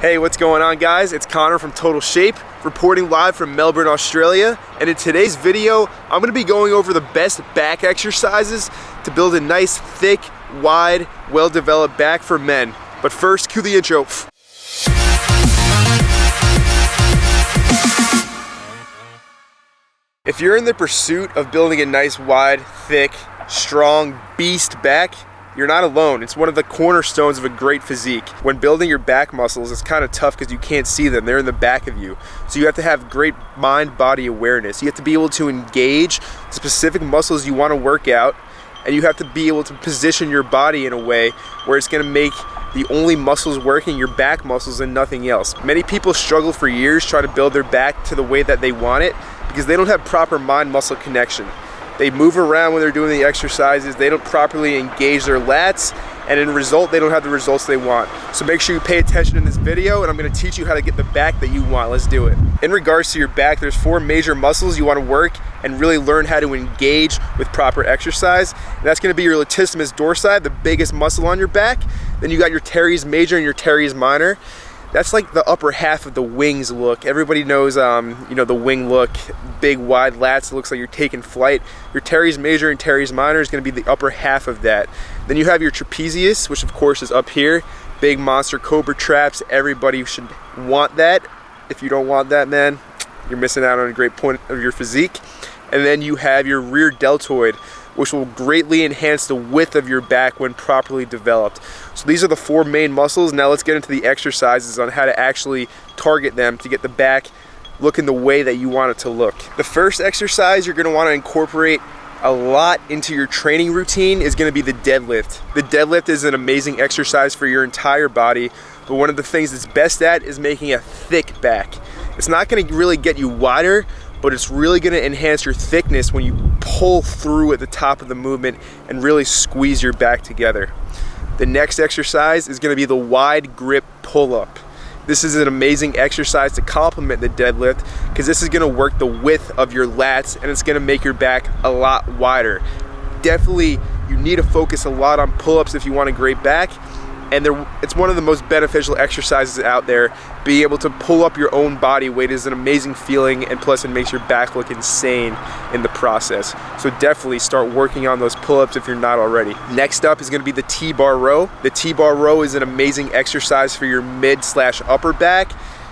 Hey, what's going on, guys? It's Connor from Total Shape, reporting live from Melbourne, Australia. And in today's video, I'm gonna be going over the best back exercises to build a nice, thick, wide, well-developed back for men. But first, cue the intro. If you're in the pursuit of building a nice, wide, thick, strong beast back, you're not alone. It's one of the cornerstones of a great physique. When building your back muscles, it's kind of tough because you can't see them. They're in the back of you. So you have to have great mind-body awareness. You have to be able to engage specific muscles you want to work out, and you have to be able to position your body in a way where it's going to make the only muscles working your back muscles and nothing else. Many people struggle for years trying to build their back to the way that they want it because they don't have proper mind-muscle connection. They move around when they're doing the exercises, they don't properly engage their lats, and in result, they don't have the results they want. So make sure you pay attention in this video, and I'm gonna teach you how to get the back that you want. Let's do it. In regards to your back, there's 4 major muscles you wanna work and really learn how to engage with proper exercise. And that's gonna be your latissimus dorsi, the biggest muscle on your back. Then you got your teres major and your teres minor. That's like the upper half of the wings look. Everybody knows, the wing look, big wide lats. It looks like you're taking flight. Your teres major and teres minor is going to be the upper half of that. Then you have your trapezius, which of course is up here. Big monster cobra traps. Everybody should want that. If you don't want that, man, you're missing out on a great point of your physique. And then you have your rear deltoid, which will greatly enhance the width of your back when properly developed. So these are the 4 main muscles. Now let's get into the exercises on how to actually target them to get the back looking the way that you want it to look. The first exercise you're gonna wanna incorporate a lot into your training routine is gonna be the deadlift. The deadlift is an amazing exercise for your entire body, but one of the things it's best at is making a thick back. It's not gonna really get you wider, but it's really gonna enhance your thickness when you pull through at the top of the movement and really squeeze your back together. The next exercise is gonna be the wide grip pull-up. This is an amazing exercise to complement the deadlift because this is gonna work the width of your lats and it's gonna make your back a lot wider. Definitely, you need to focus a lot on pull-ups if you want a great back. And it's one of the most beneficial exercises out there. Being able to pull up your own body weight is an amazing feeling, and plus it makes your back look insane in the process. So definitely start working on those pull-ups if you're not already. Next up is gonna be the TBar Row. The TBar Row is an amazing exercise for your mid/upper back.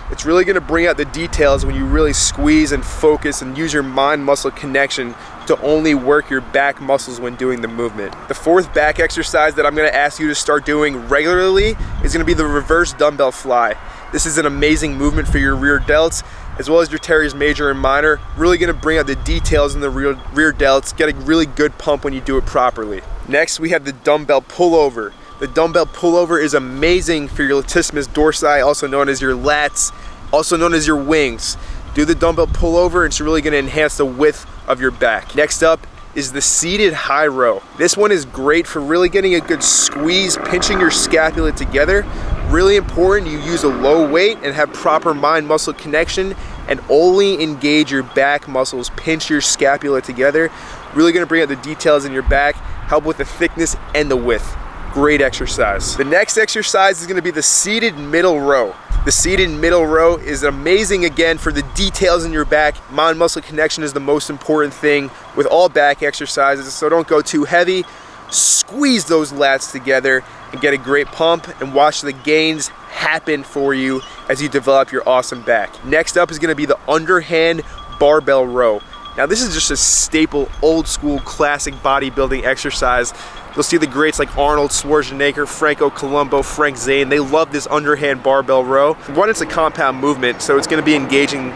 It's really gonna bring out the details when you really squeeze and focus and use your mind-muscle connection to only work your back muscles when doing the movement. The 4th back exercise that I'm gonna ask you to start doing regularly is gonna be the reverse dumbbell fly. This is an amazing movement for your rear delts, as well as your teres major and minor. Really gonna bring out the details in the rear delts, get a really good pump when you do it properly. Next, we have the dumbbell pullover. The dumbbell pullover is amazing for your latissimus dorsi, also known as your lats, also known as your wings. Do the dumbbell pullover, and it's really gonna enhance the width of your back. Next up is the seated high row. This one is great for really getting a good squeeze, pinching your scapula together. Really important you use a low weight and have proper mind-muscle connection and only engage your back muscles, pinch your scapula together. Really gonna bring out the details in your back, help with the thickness and the width. Great exercise. The next exercise is gonna be the seated middle row. The seated middle row is amazing again for the details in your back. Mind-muscle connection is the most important thing with all back exercises, so don't go too heavy. Squeeze those lats together and get a great pump and watch the gains happen for you as you develop your awesome back. Next up is gonna be the Underhand Barbell Row. Now this is just a staple, old school, classic bodybuilding exercise. You'll see the greats like Arnold Schwarzenegger, Franco Columbu, Frank Zane. They love this underhand barbell row. One, it's a compound movement, so it's gonna be engaging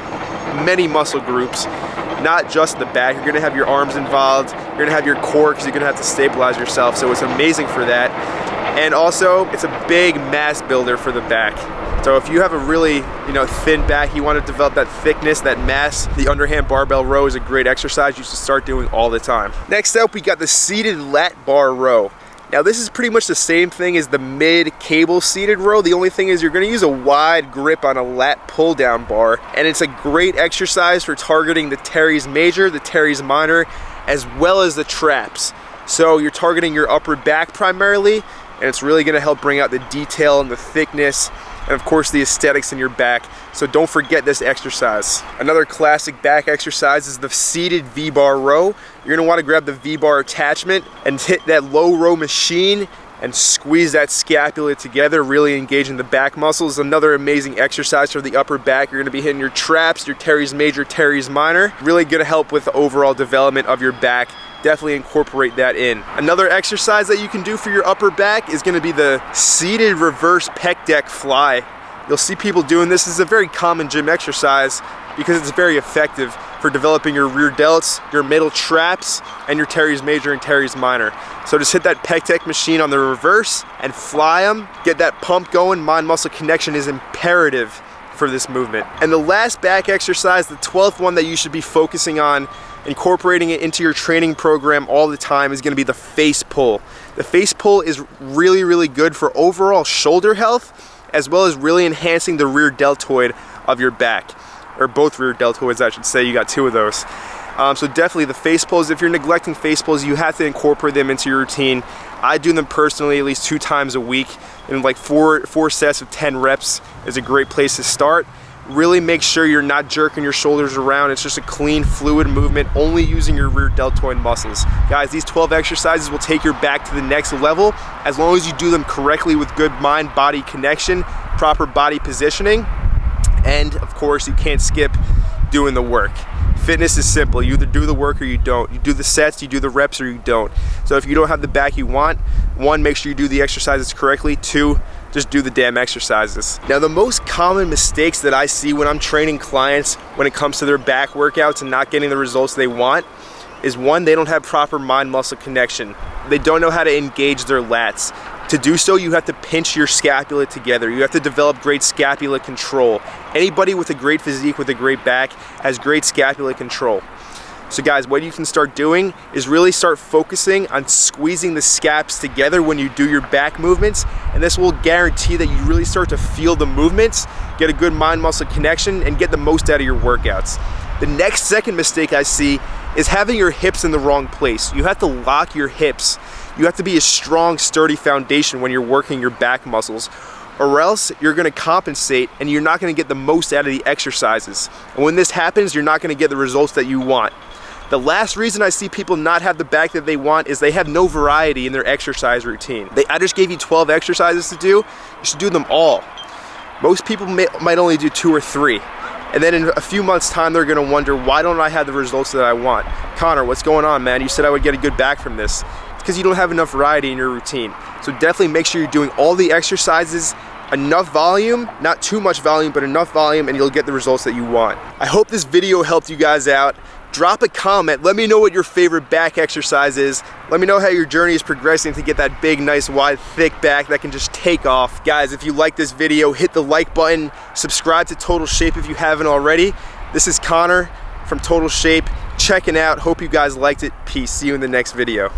many muscle groups, not just the back. You're gonna have your arms involved, you're gonna have your core because you're gonna have to stabilize yourself, so it's amazing for that. And also, it's a big mass builder for the back. So if you have a really, thin back, you want to develop that thickness, that mass, the underhand barbell row is a great exercise you should start doing all the time. Next up, we got the seated lat bar row. Now this is pretty much the same thing as the mid cable seated row. The only thing is you're going to use a wide grip on a lat pull down bar, and it's a great exercise for targeting the teres major, the teres minor, as well as the traps. So you're targeting your upper back primarily, and it's really going to help bring out the detail and the thickness and of course the aesthetics in your back. So don't forget this exercise. Another classic back exercise is the seated VBar row. You're gonna wanna grab the VBar attachment and hit that low row machine and squeeze that scapula together, really engaging the back muscles. Another amazing exercise for the upper back. You're gonna be hitting your traps, your teres major, teres minor. Really gonna help with the overall development of your back. Definitely incorporate that in. Another exercise that you can do for your upper back is gonna be the seated reverse pec deck fly. You'll see people doing this. This is a very common gym exercise because it's very effective for developing your rear delts, your middle traps, and your teres major and teres minor. So just hit that pec deck machine on the reverse and fly them. Get that pump going. Mind-muscle connection is imperative for this movement. And the last back exercise, the 12th one that you should be focusing on, incorporating it into your training program all the time, is gonna be the face pull. The face pull is really, really good for overall shoulder health, as well as really enhancing the rear deltoid of your back. Or both rear deltoids, I should say. You got two of those. So definitely the face pulls. If you're neglecting face pulls, you have to incorporate them into your routine. I do them personally at least 2 times a week, and like four sets of 10 reps is a great place to start. Really make sure you're not jerking your shoulders around. It's just a clean, fluid movement, only using your rear deltoid muscles. Guys, these 12 exercises will take your back to the next level as long as you do them correctly with good mind-body connection, proper body positioning, and of course you can't skip doing the work. Fitness is simple. You either do the work or you don't. You do the sets, you do the reps, or you don't. So if you don't have the back you want, 1, make sure you do the exercises correctly. 2, just do the damn exercises. Now, the most common mistakes that I see when I'm training clients when it comes to their back workouts and not getting the results they want is 1, they don't have proper mind-muscle connection. They don't know how to engage their lats. To do so, you have to pinch your scapula together. You have to develop great scapula control. Anybody with a great physique, with a great back, has great scapula control. So guys, what you can start doing is really start focusing on squeezing the scaps together when you do your back movements, and this will guarantee that you really start to feel the movements, get a good mind-muscle connection, and get the most out of your workouts. The second mistake I see is having your hips in the wrong place. You have to lock your hips. You have to be a strong, sturdy foundation when you're working your back muscles, or else you're gonna compensate and you're not gonna get the most out of the exercises. And when this happens, you're not gonna get the results that you want. The last reason I see people not have the back that they want is they have no variety in their exercise routine. I just gave you 12 exercises to do. You should do them all. Most people might only do 2 or 3. And then in a few months' time, they're gonna wonder, why don't I have the results that I want? Connor, what's going on, man? You said I would get a good back from this. It's because you don't have enough variety in your routine. So definitely make sure you're doing all the exercises, enough volume, not too much volume, but enough volume, and you'll get the results that you want. I hope this video helped you guys out. Drop a comment. Let me know what your favorite back exercise is. Let me know how your journey is progressing to get that big, nice, wide, thick back that can just take off. Guys, if you like this video, hit the like button. Subscribe to Total Shape if you haven't already. This is Connor from Total Shape, checking out. Hope you guys liked it. Peace. See you in the next video.